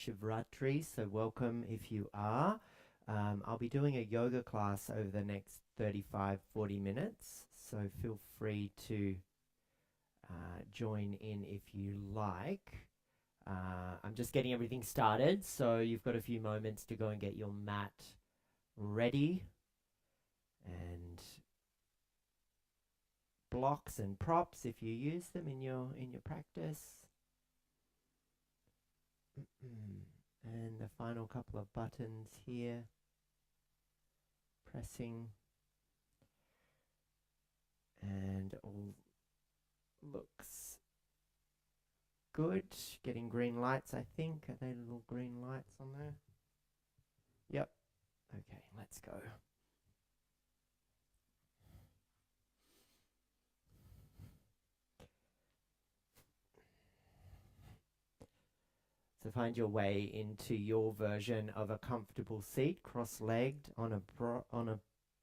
Shivratri, so welcome if you are. I'll be doing a yoga class over the next 35-40 minutes, so feel free to join in if you like. I'm just getting everything started, so you've got a few moments to go and get your mat ready, and blocks and props if you use them in your practice. And the final couple of buttons here, pressing, and all looks good. Getting green lights, I think. Are they little green lights on there? Yep. Okay, let's go. So find your way into your version of a comfortable seat, cross-legged on a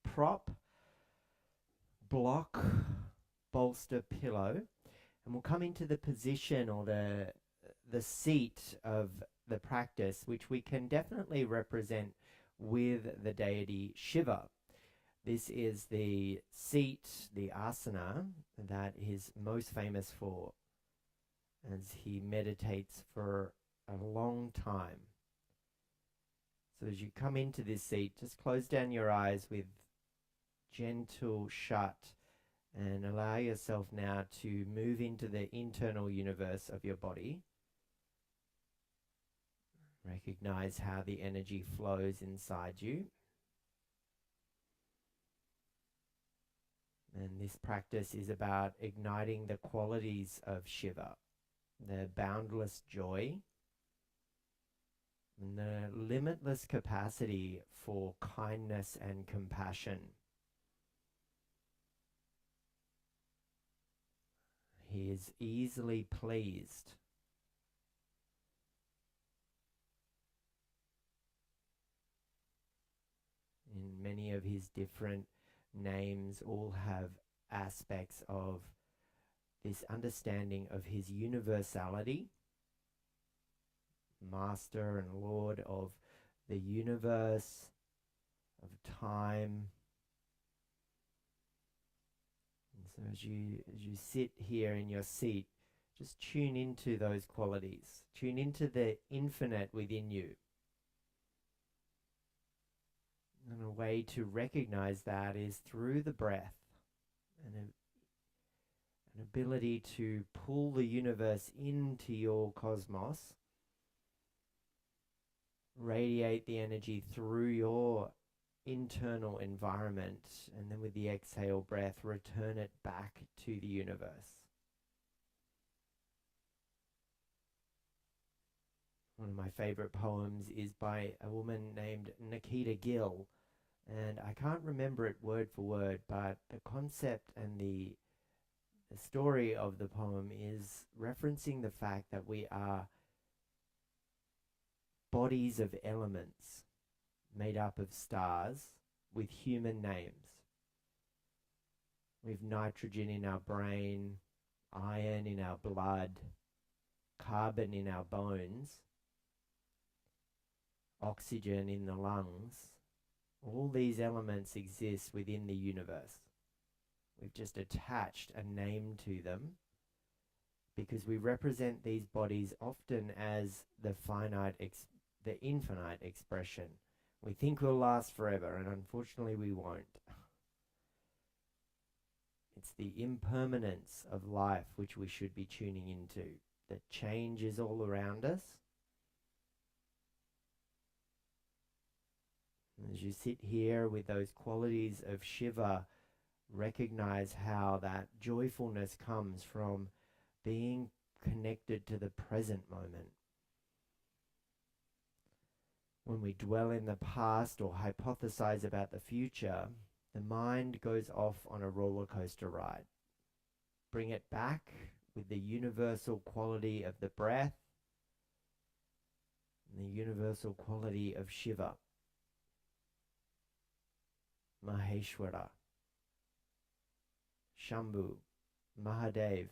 prop, block, bolster, pillow, and we'll come into the position or the seat of the practice, which we can definitely represent with the deity Shiva. This is the seat, the asana, that he's most famous for, as he meditates for a long time. So as you come into this seat, just close down your eyes with gentle shut and allow yourself now to move into the internal universe of your body. Recognize how the energy flows inside you. And this practice is about igniting the qualities of Shiva, the boundless joy, and the limitless capacity for kindness and compassion. He is easily pleased. In many of his different names, all have aspects of this understanding of his universality, Master and Lord of the universe, of time. And so as you sit here in your seat, just tune into those qualities. Tune into the infinite within you. And a way to recognize that is through the breath, and an ability to pull the universe into your cosmos, radiate the energy through your internal environment, and then with the exhale breath, return it back to the universe. One of my favorite poems is by a woman named Nikita Gill, and I can't remember it word for word, but the concept and the story of the poem is referencing the fact that we are bodies of elements made up of stars with human names. We have nitrogen in our brain, iron in our blood, carbon in our bones, oxygen in the lungs. All these elements exist within the universe. We've just attached a name to them because we represent these bodies often as the infinite expression. We think we'll last forever, and unfortunately we won't. It's the impermanence of life which we should be tuning into. That change is all around us. As you sit here with those qualities of Shiva, recognize how that joyfulness comes from being connected to the present moment. When we dwell in the past or hypothesize about the future, the mind goes off on a roller coaster ride. Bring it back with the universal quality of the breath and the universal quality of Shiva, Maheshwara, Shambhu, Mahadev.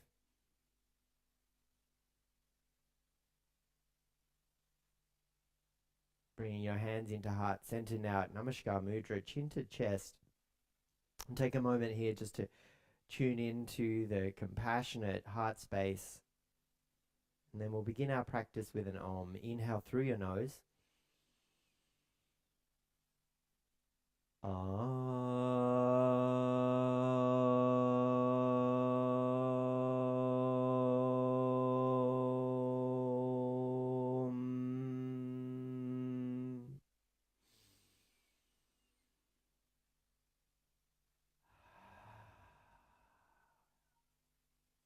Bringing your hands into heart center now at Namaskar Mudra, chin to chest. And take a moment here just to tune into the compassionate heart space. And then we'll begin our practice with an Om. Inhale through your nose.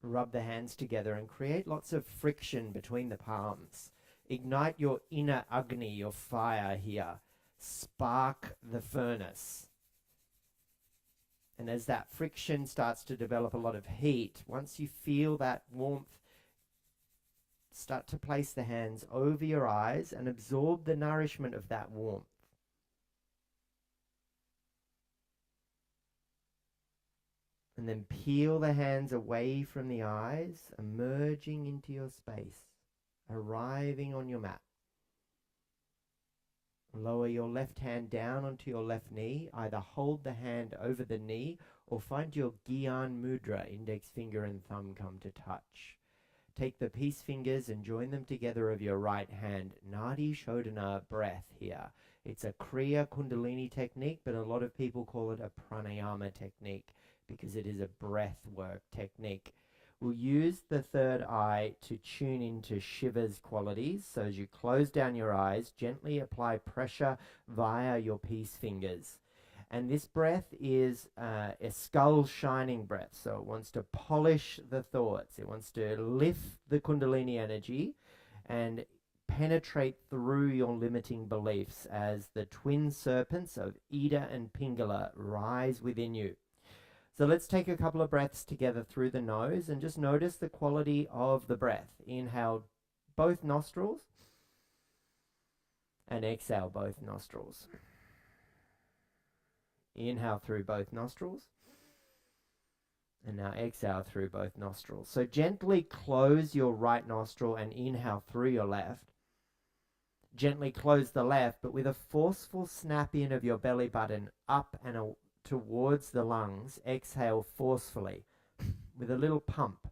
Rub the hands together and create lots of friction between the palms. Ignite your inner Agni, your fire here. Spark the furnace. And as that friction starts to develop a lot of heat, once you feel that warmth, start to place the hands over your eyes and absorb the nourishment of that warmth. And then peel the hands away from the eyes, emerging into your space, arriving on your mat. Lower your left hand down onto your left knee. Either hold the hand over the knee or find your Gyan Mudra, index finger and thumb come to touch. Take the peace fingers and join them together of your right hand. Nadi Shodhana breath here. It's a Kriya Kundalini technique, but a lot of people call it a pranayama technique because it is a breath work technique. We'll use the third eye to tune into Shiva's qualities. So as you close down your eyes, gently apply pressure via your peace fingers. And this breath is a skull shining breath. So it wants to polish the thoughts. It wants to lift the Kundalini energy and penetrate through your limiting beliefs as the twin serpents of Ida and Pingala rise within you. So let's take a couple of breaths together through the nose and just notice the quality of the breath. Inhale both nostrils and exhale both nostrils. Inhale through both nostrils and now exhale through both nostrils. So gently close your right nostril and inhale through your left. Gently close the left, but with a forceful snap in of your belly button up and towards the lungs, exhale forcefully with a little pump.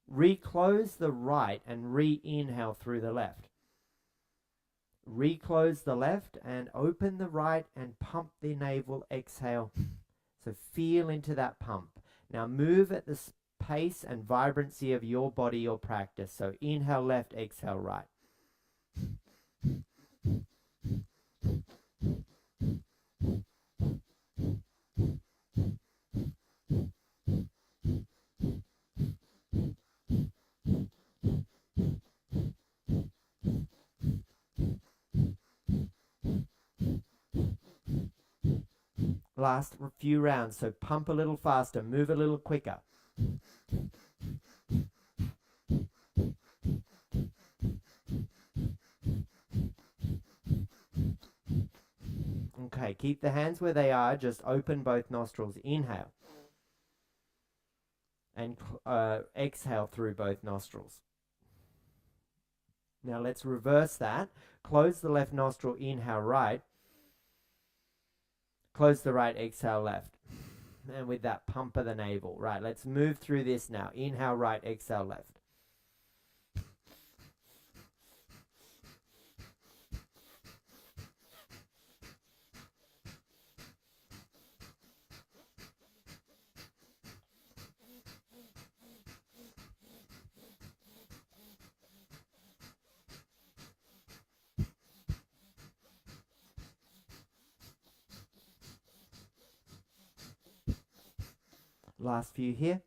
Reclose the right and re-inhale through the left. Reclose the left and open the right and pump the navel, exhale. So feel into that pump. Now move at the pace and vibrancy of your body or practice. So inhale left, exhale right. Last few rounds, so pump a little faster, move a little quicker. Okay, keep the hands where they are, just open both nostrils, inhale. And exhale through both nostrils. Now let's reverse that. Close the left nostril, inhale right. Close the right, exhale left. And with that, pump of the navel. Right, let's move through this now. Inhale right, exhale left. Last few here.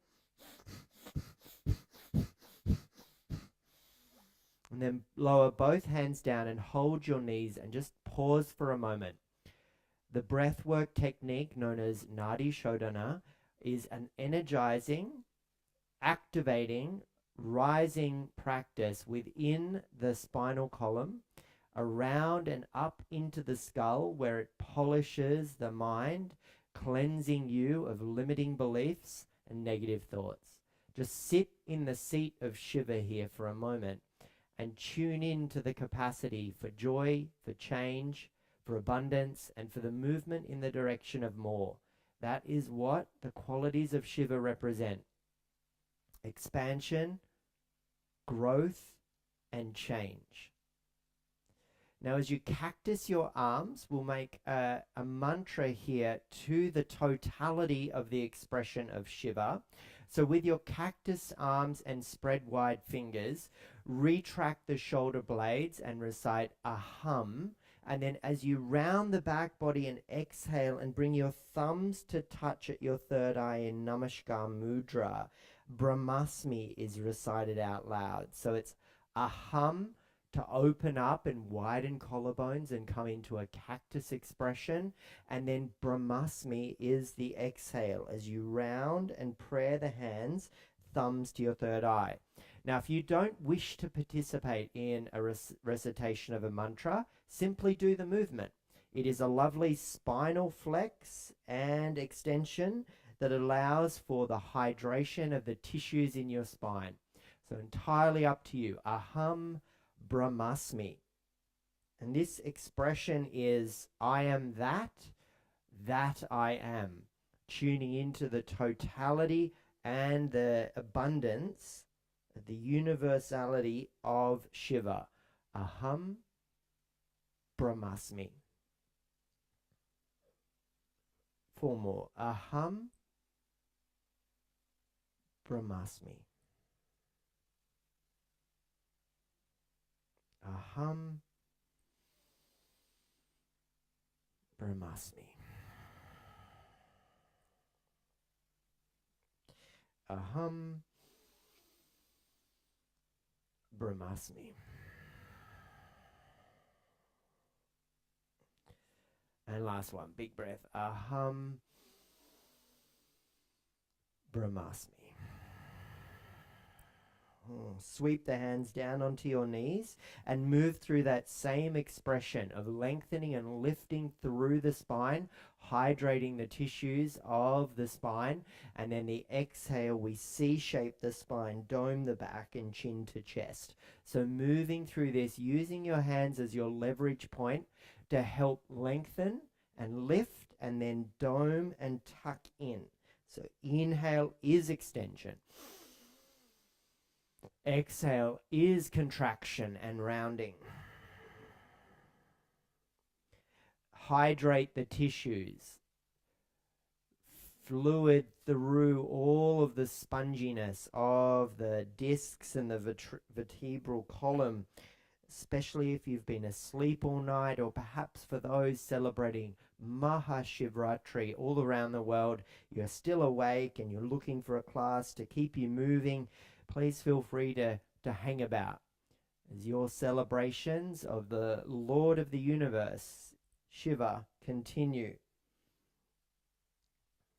And then lower both hands down and hold your knees and just pause for a moment. The breathwork technique known as Nadi Shodhana is an energizing, activating, rising practice within the spinal column, around and up into the skull, where it polishes the mind, cleansing you of limiting beliefs and negative thoughts. Just sit in the seat of Shiva here for a moment and tune in to the capacity for joy, for change, for abundance, and for the movement in the direction of more. That is what the qualities of Shiva represent: expansion, growth, and change. Now, as you cactus your arms, we'll make a mantra here to the totality of the expression of Shiva. So with your cactus arms and spread wide fingers, retract the shoulder blades and recite a hum. And then as you round the back body and exhale and bring your thumbs to touch at your third eye in Namaskar Mudra, Brahmasmi is recited out loud. So it's a hum to open up and widen collarbones and come into a cactus expression. And then Brahmasmi is the exhale as you round and prayer the hands, thumbs to your third eye. Now, if you don't wish to participate in a recitation of a mantra, simply do the movement. It is a lovely spinal flex and extension that allows for the hydration of the tissues in your spine. So entirely up to you. Aham Brahmasmi. And this expression is I am that I am. Tuning into the totality and the abundance, the universality of Shiva. Aham Brahmasmi. 4 more. Aham Brahmasmi. Aham Brahmasmi. Aham Brahmasmi. And last one, big breath. Aham Brahmasmi. Sweep the hands down onto your knees and move through that same expression of lengthening and lifting through the spine, hydrating the tissues of the spine. And then the exhale, we C-shape the spine, dome the back and chin to chest. So moving through this, using your hands as your leverage point to help lengthen and lift and then dome and tuck in. So inhale is extension. Exhale is contraction and rounding. Hydrate the tissues. Fluid through all of the sponginess of the discs and the vertebral column, especially if you've been asleep all night, or perhaps for those celebrating Mahashivratri all around the world, you're still awake and you're looking for a class to keep you moving. Please feel free to hang about as your celebrations of the Lord of the universe, Shiva, continue.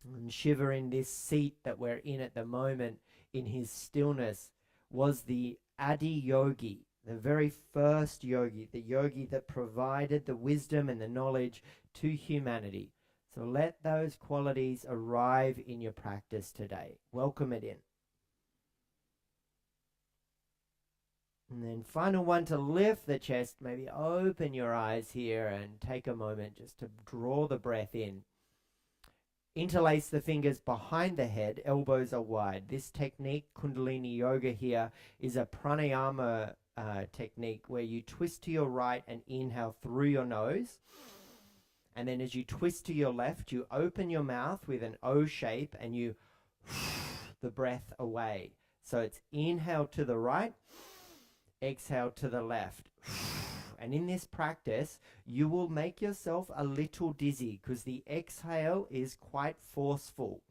And Shiva, in this seat that we're in at the moment, in his stillness, was the Adi Yogi, the very first yogi, the yogi that provided the wisdom and the knowledge to humanity. So let those qualities arrive in your practice today. Welcome it in. And then final one, to lift the chest, maybe open your eyes here and take a moment just to draw the breath in. Interlace the fingers behind the head, elbows are wide. This technique, Kundalini Yoga here, is a pranayama technique where you twist to your right and inhale through your nose. And then as you twist to your left, you open your mouth with an O shape and you the breath away. So it's inhale to the right, exhale to the left. And in this practice, you will make yourself a little dizzy because the exhale is quite forceful.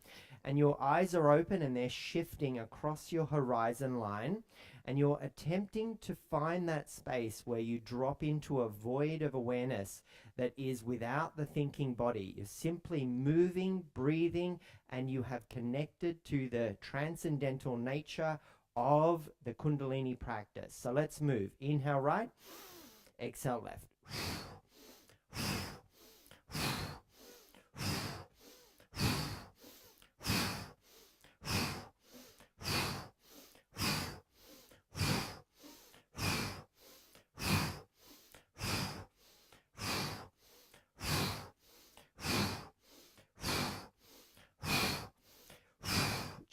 And your eyes are open and they're shifting across your horizon line. And you're attempting to find that space where you drop into a void of awareness that is without the thinking body. You're simply moving, breathing, and you have connected to the transcendental nature of the Kundalini practice. So let's move. Inhale right, exhale left.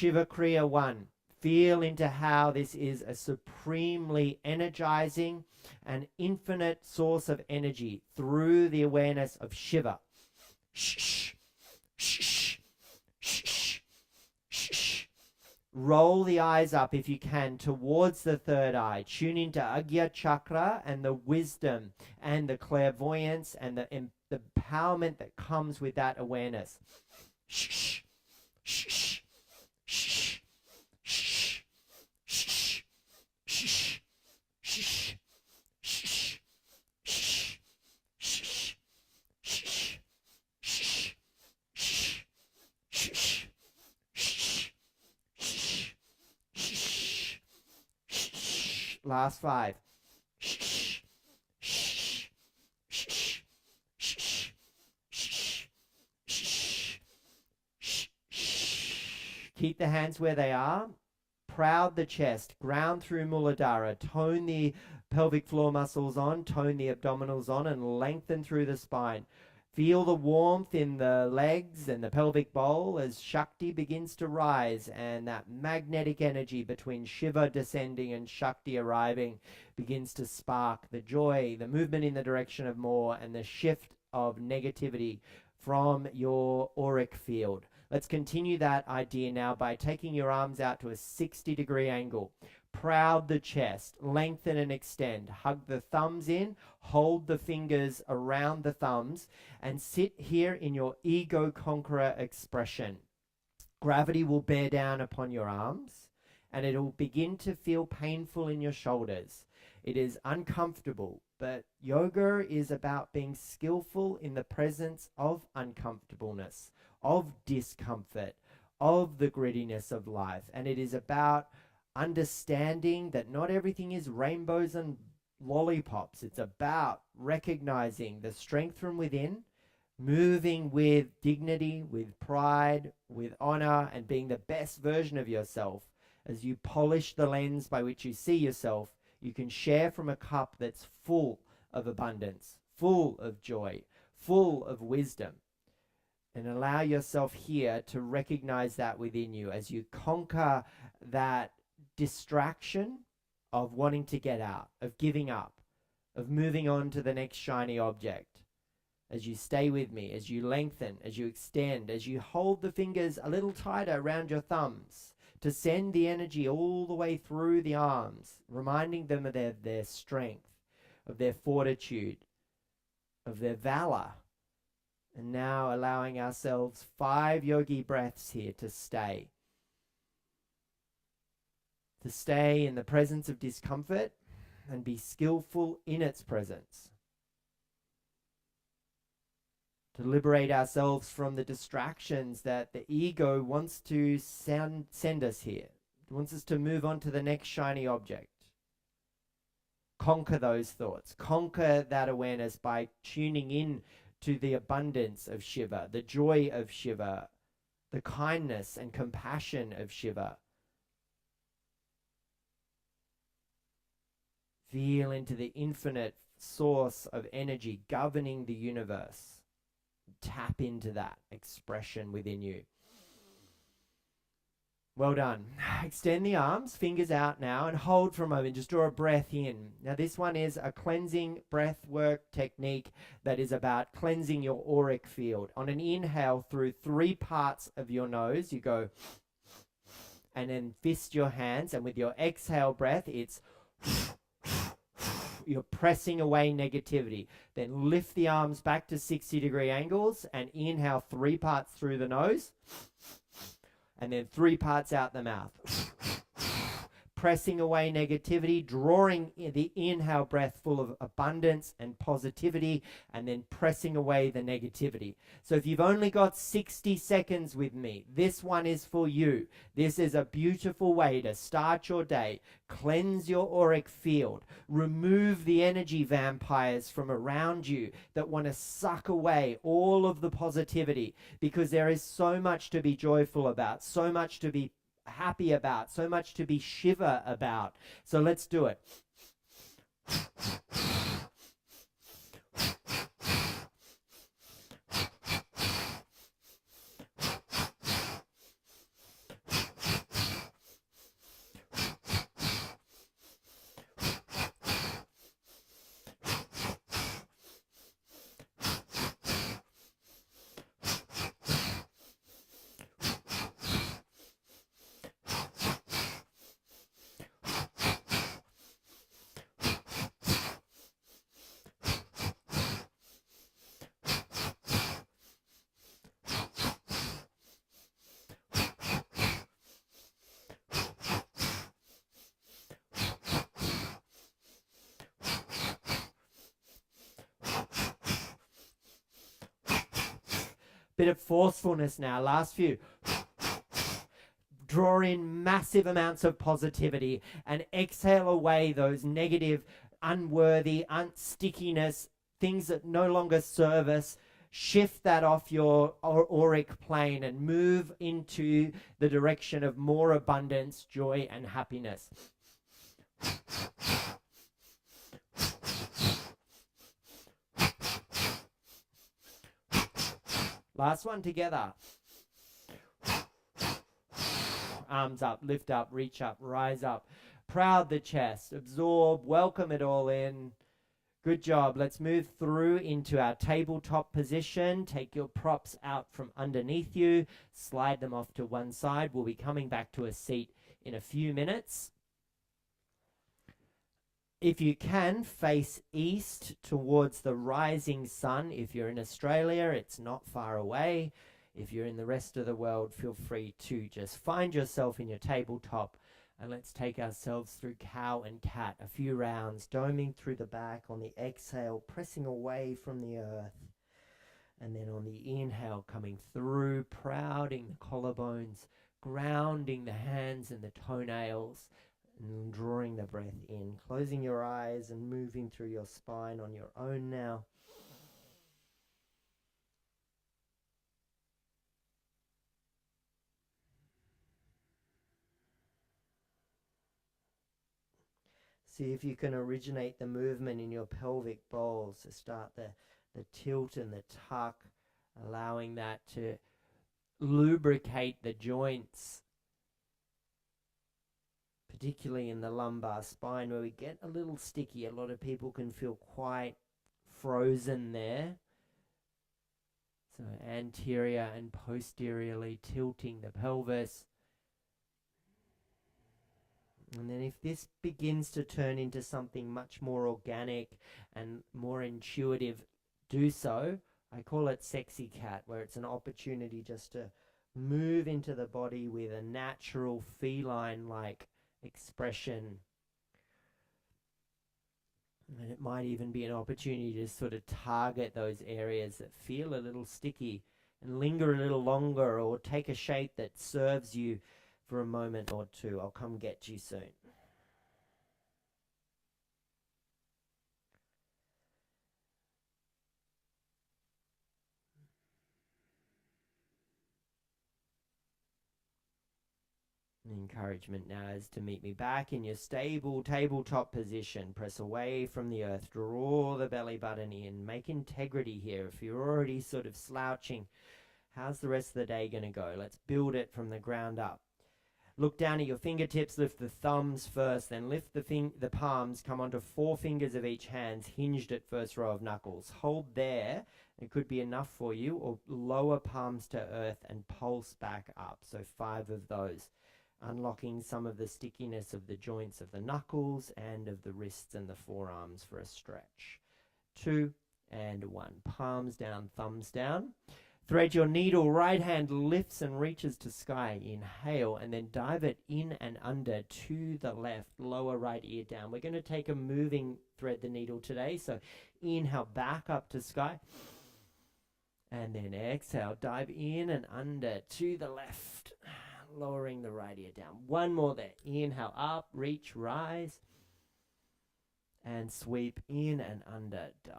Shiva Kriya 1. Feel into how this is a supremely energizing and infinite source of energy through the awareness of Shiva. Shh, shh, shh, shh, shh. Roll the eyes up if you can towards the third eye. Tune into Agya Chakra and the wisdom and the clairvoyance and the empowerment that comes with that awareness. Shh, shh, shh, shh, shh, shh, shh, shh, shh, shh, shh, shh, shh, shh, shh, shh. Last 5. Shh, shh, shh, shh, shh, shh, shh. Keep the hands where they are. Proud the chest, ground through Muladhara, tone the pelvic floor muscles on, tone the abdominals on, and lengthen through the spine. Feel the warmth in the legs and the pelvic bowl as Shakti begins to rise, and that magnetic energy between Shiva descending and Shakti arriving begins to spark the joy, the movement in the direction of more, and the shift of negativity from your auric field. Let's continue that idea now by taking your arms out to a 60-degree angle. Proud the chest, lengthen and extend. Hug the thumbs in, hold the fingers around the thumbs, and sit here in your ego conqueror expression. Gravity will bear down upon your arms, and it will begin to feel painful in your shoulders. It is uncomfortable, but yoga is about being skillful in the presence of uncomfortableness, of discomfort, of the grittiness of life. And it is about understanding that not everything is rainbows and lollipops. It's about recognizing the strength from within, moving with dignity, with pride, with honor, and being the best version of yourself. As you polish the lens by which you see yourself, you can share from a cup that's full of abundance, full of joy, full of wisdom. And allow yourself here to recognize that within you as you conquer that distraction of wanting to get out, of giving up, of moving on to the next shiny object. As you stay with me, as you lengthen, as you extend, as you hold the fingers a little tighter around your thumbs to send the energy all the way through the arms, reminding them of their strength, of their fortitude, of their valor. And now allowing ourselves 5 yogi breaths here to stay. To stay in the presence of discomfort and be skillful in its presence. To liberate ourselves from the distractions that the ego wants to send us here. It wants us to move on to the next shiny object. Conquer those thoughts. Conquer that awareness by tuning in to the abundance of Shiva, the joy of Shiva, the kindness and compassion of Shiva. Feel into the infinite source of energy governing the universe. Tap into that expression within you. Well done. Extend the arms, fingers out now, and hold for a moment. Just draw a breath in. Now this one is a cleansing breath work technique that is about cleansing your auric field. On an inhale through 3 parts of your nose, you go and then fist your hands, and with your exhale breath, it's you're pressing away negativity. Then lift the arms back to 60-degree angles and inhale 3 parts through the nose and then 3 parts out the mouth. Pressing away negativity, drawing the inhale breath full of abundance and positivity, and then pressing away the negativity. So if you've only got 60 seconds with me, this one is for you. This is a beautiful way to start your day. Cleanse your auric field. Remove the energy vampires from around you that want to suck away all of the positivity, because there is so much to be joyful about, so much to be happy about, so much to be Shiva about. So let's do it. Bit of forcefulness now. Last few. Draw in massive amounts of positivity and exhale away those negative, unworthy, unstickiness, things that no longer serve us. Shift that off your auric plane and move into the direction of more abundance, joy, and happiness. Last one together. Arms up, lift up, reach up, rise up. Proud the chest, absorb, welcome it all in. Good job. Let's move through into our tabletop position. Take your props out from underneath you. Slide them off to one side. We'll be coming back to a seat in a few minutes. If you can, face east towards the rising sun. If you're in Australia, it's not far away. If you're in the rest of the world, feel free to just find yourself in your tabletop. And let's take ourselves through cow and cat. A few rounds, doming through the back on the exhale, pressing away from the earth. And then on the inhale, coming through, prouding the collarbones, grounding the hands and the toenails, and drawing the breath in. Closing your eyes and moving through your spine on your own now. See if you can originate the movement in your pelvic bowls to start the tilt and the tuck, allowing that to lubricate the joints, particularly in the lumbar spine where we get a little sticky. A lot of people can feel quite frozen there. So anterior and posteriorly tilting the pelvis. And then if this begins to turn into something much more organic and more intuitive, do so. I call it sexy cat, where it's an opportunity just to move into the body with a natural feline-like expression. And it might even be an opportunity to sort of target those areas that feel a little sticky and linger a little longer, or take a shape that serves you for a moment or two. I'll come get you soon. The encouragement now is to meet me back in your stable tabletop position. Press away from the earth. Draw the belly button in. Make integrity here. If you're already sort of slouching, how's the rest of the day going to go? Let's build it from the ground up. Look down at your fingertips, lift the thumbs first, then lift the palms, come onto 4 fingers of each hand, hinged at first row of knuckles. Hold there, it could be enough for you, or lower palms to earth and pulse back up. So 5 of those, unlocking some of the stickiness of the joints of the knuckles and of the wrists and the forearms for a stretch. 2 and 1. Palms down, thumbs down. Thread your needle, right hand lifts and reaches to sky. Inhale, and then dive it in and under to the left, lower right ear down. We're going to take a moving thread the needle today. So inhale, back up to sky. And then exhale, dive in and under to the left, lowering the right ear down. One more there. Inhale, up, reach, rise. And sweep in and under, dive.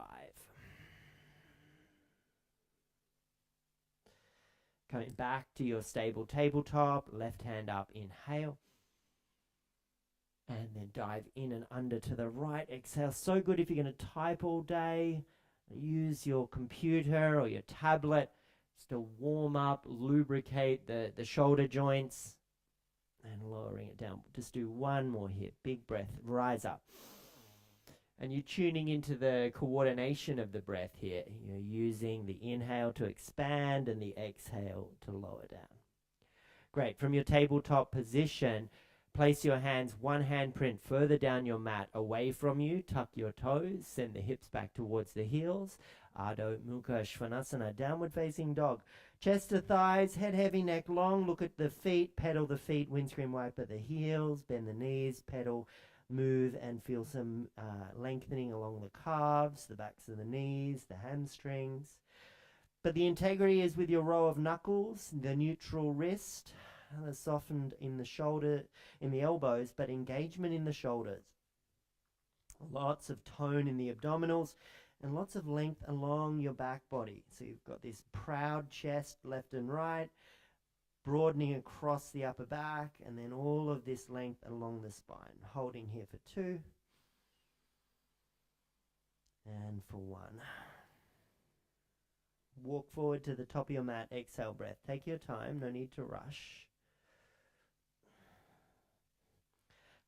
Coming back to your stable tabletop, left hand up, inhale. And then dive in and under to the right, exhale. So good if you're going to type all day. Use your computer or your tablet just to warm up, lubricate the shoulder joints. And lowering it down. Just do one more here. Big breath, rise up. And you're tuning into the coordination of the breath here. You're using the inhale to expand and the exhale to lower down. Great. From your tabletop position, place your hands, one handprint further down your mat, away from you. Tuck your toes. Send the hips back towards the heels. Adho Mukha Svanasana, downward facing dog. Chest to thighs, head heavy, neck long. Look at the feet. Pedal the feet. Windscreen wiper the heels. Bend the knees. Pedal. Move and feel some lengthening along the calves, the backs of the knees, the hamstrings. But the integrity is with your row of knuckles, the neutral wrist, and softened in the shoulder, in the elbows, but engagement in the shoulders. Lots of tone in the abdominals and lots of length along your back body. So you've got this proud chest left and right, broadening across the upper back, and then all of this length along the spine. Holding here for 2 and for 1. Walk forward to the top of your mat. Exhale breath. Take your time. No need to rush.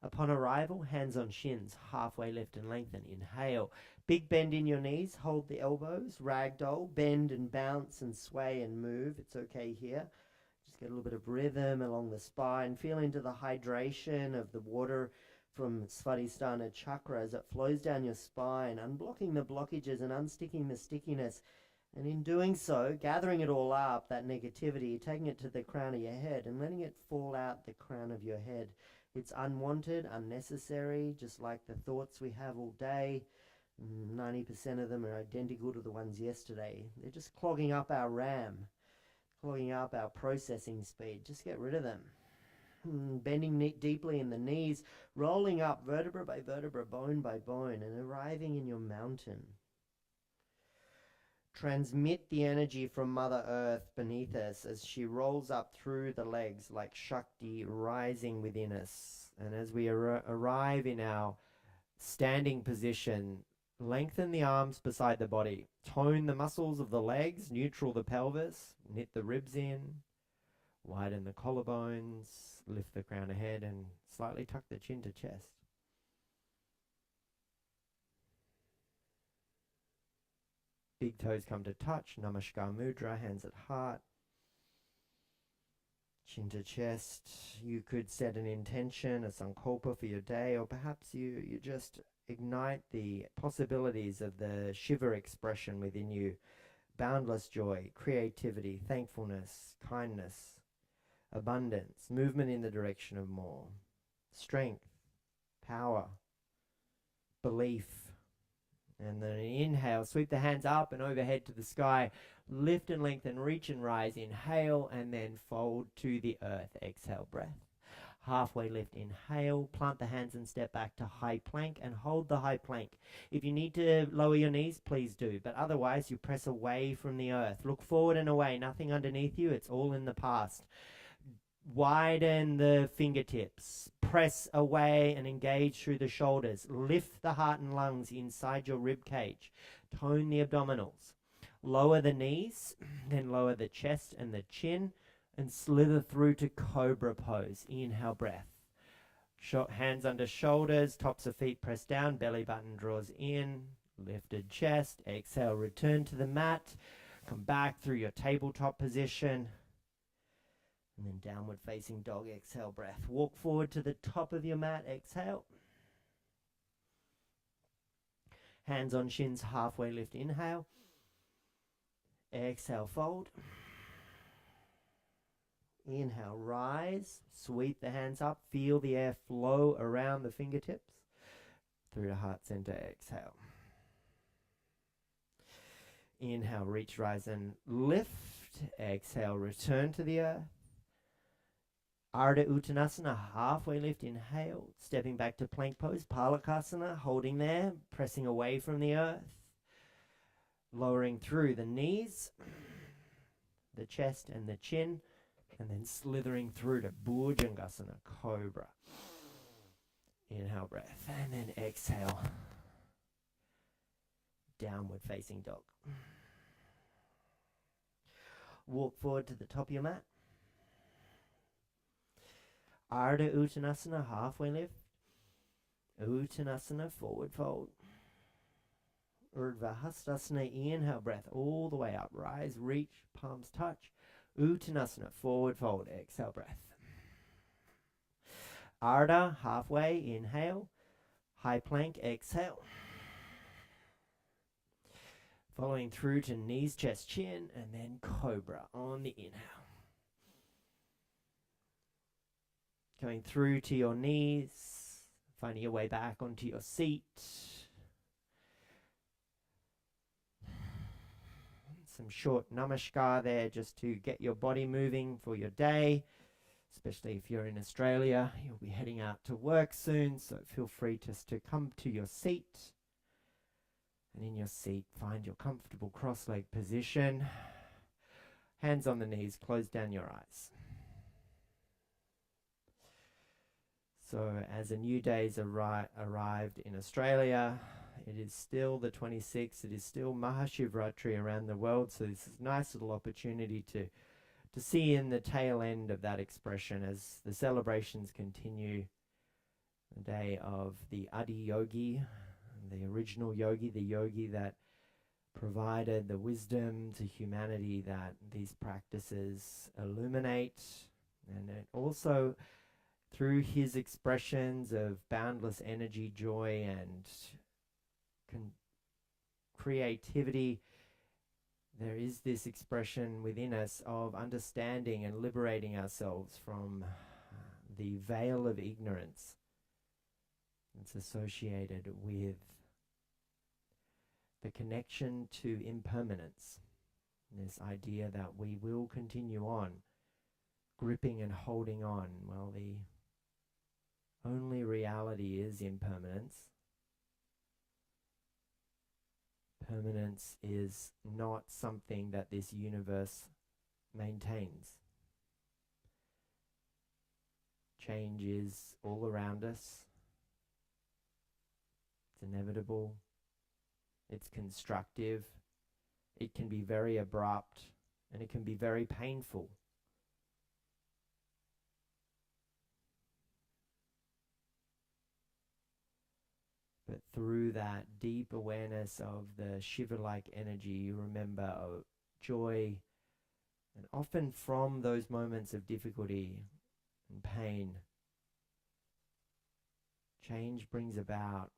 Upon arrival, hands on shins. Halfway lift and lengthen. Inhale. Big bend in your knees. Hold the elbows. Ragdoll. Bend and bounce and sway and move. It's okay here. Just get a little bit of rhythm along the spine. Feel into the hydration of the water from Svadhisthana chakra as it flows down your spine, unblocking the blockages and unsticking the stickiness. And in doing so, gathering it all up, that negativity, taking it to the crown of your head and letting it fall out the crown of your head. It's unwanted, unnecessary, just like the thoughts we have all day. 90% of them are identical to the ones yesterday. They're just clogging up our RAM, clogging up our processing speed. Just get rid of them. Bending deeply in the knees, rolling up vertebra by vertebra, bone by bone, and arriving in your mountain. Transmit the energy from Mother Earth beneath us as she rolls up through the legs like Shakti rising within us. And as we arrive in our standing position, lengthen the arms beside the body. Tone the muscles of the legs, neutral the pelvis, knit the ribs in, widen the collarbones, lift the crown of head, and slightly tuck the chin to chest. Big toes come to touch, Namaskar Mudra, hands at heart, chin to chest. You could set an intention, a sankalpa for your day, or perhaps you just ignite the possibilities of the Shiva expression within you. Boundless joy, creativity, thankfulness, kindness, abundance, movement in the direction of more, strength, power, belief. And then inhale, sweep the hands up and overhead to the sky. Lift and lengthen, reach and rise. Inhale and then fold to the earth. Exhale, breath. Halfway lift, inhale, plant the hands and step back to high plank and hold the high plank. If you need to lower your knees, please do. But otherwise, you press away from the earth. Look forward and away, nothing underneath you. It's all in the past. Widen the fingertips, press away and engage through the shoulders. Lift the heart and lungs inside your rib cage. Tone the abdominals. Lower the knees, then lower the chest and the chin and slither through to cobra pose. Inhale, breath. Hands under shoulders, tops of feet pressed down, belly button draws in, lifted chest. Exhale, return to the mat. Come back through your tabletop position. And then downward facing dog, exhale, breath. Walk forward to the top of your mat, exhale. Hands on shins, halfway lift, inhale. Exhale, fold. Inhale, rise. Sweep the hands up. Feel the air flow around the fingertips. Through the heart center, exhale. Inhale, reach, rise, and lift. Exhale, return to the earth. Ardha Uttanasana, halfway lift, inhale, stepping back to plank pose, Palakasana, holding there, pressing away from the earth, lowering through the knees, the chest and the chin, and then slithering through to Bhujangasana, Cobra. Inhale, breath, and then exhale, downward facing dog. Walk forward to the top of your mat. Ardha Uttanasana, halfway lift. Uttanasana, forward fold. Urdhva Hastasana, inhale, breath all the way up. Rise, reach, palms touch. Uttanasana, forward fold. Exhale, breath. Ardha, halfway, inhale. High plank, exhale. Following through to knees, chest, chin, and then cobra on the inhale. Going through to your knees, finding your way back onto your seat. some short namaskar there just to get your body moving for your day, especially if you're in Australia. You'll be heading out to work soon, so feel free just to come to your seat. And in your seat, find your comfortable cross-leg position. Hands on the knees, close down your eyes. So as a new day's arrived in Australia, it is still the 26th. It is still Mahashivratri around the world. So this is a nice little opportunity to see in the tail end of that expression as the celebrations continue. The day of the Adi Yogi, the original yogi, the yogi that provided the wisdom to humanity that these practices illuminate. And it also, through his expressions of boundless energy, joy, and creativity, there is this expression within us of understanding and liberating ourselves from the veil of ignorance that's associated with the connection to impermanence. This idea that we will continue on, gripping and holding on. Well, the only reality is impermanence. Permanence is not something that this universe maintains. Change is all around us. It's inevitable. It's constructive. It can be very abrupt, and it can be very painful. But through that deep awareness of the Shiva-like energy, you remember joy, and often from those moments of difficulty and pain, change brings about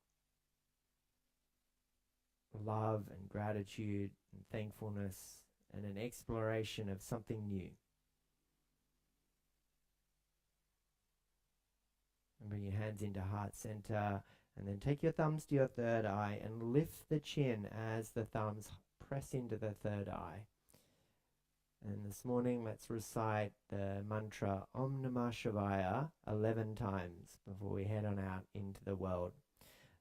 love and gratitude and thankfulness and an exploration of something new. And bring your hands into heart center, and then take your thumbs to your third eye and lift the chin as the thumbs press into the third eye. And this morning, let's recite the mantra Om Namah Shivaya 11 times before we head on out into the world.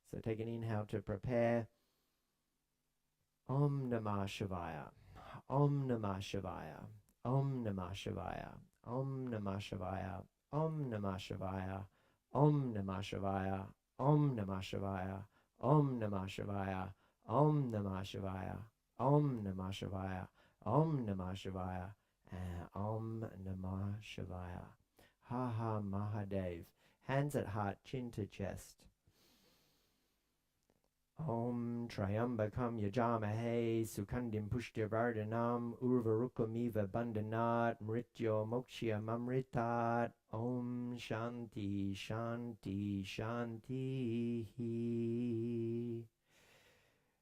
So take an inhale to prepare. Om Namah Shivaya, Om Namah Shivaya, Om Namah Shivaya, Om Namah Shivaya, Om Namah Shivaya, Om Namah Shivaya, Om Namah Shivaya, Om Namah Shivaya, Om Namah Shivaya, Om Namah Shivaya, Om Namah Shivaya, Om Namah Shivaya. Ha ha Mahadev. Hands at heart, chin to chest. Om Trayambakam Yajamahe Sukhandim Pushtivardhanam Urvarukamiva Bandhanat Mrityo Mokshya Mamritat. Om Shanti Shanti Shanti.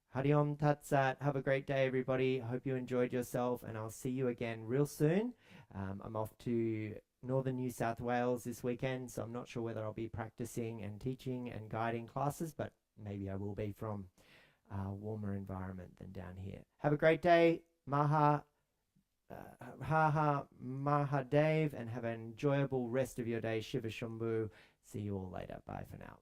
Hari Om Tat Sat. Have a great day, everybody. Hope you enjoyed yourself, and I'll see you again real soon. I'm off to northern New South Wales this weekend, so I'm not sure whether I'll be practicing and teaching and guiding classes, but maybe I will be from a warmer environment than down here. Have a great day. Ha ha Mahadev, and have an enjoyable rest of your day. Shiva Shambhu. See you all later. Bye for now.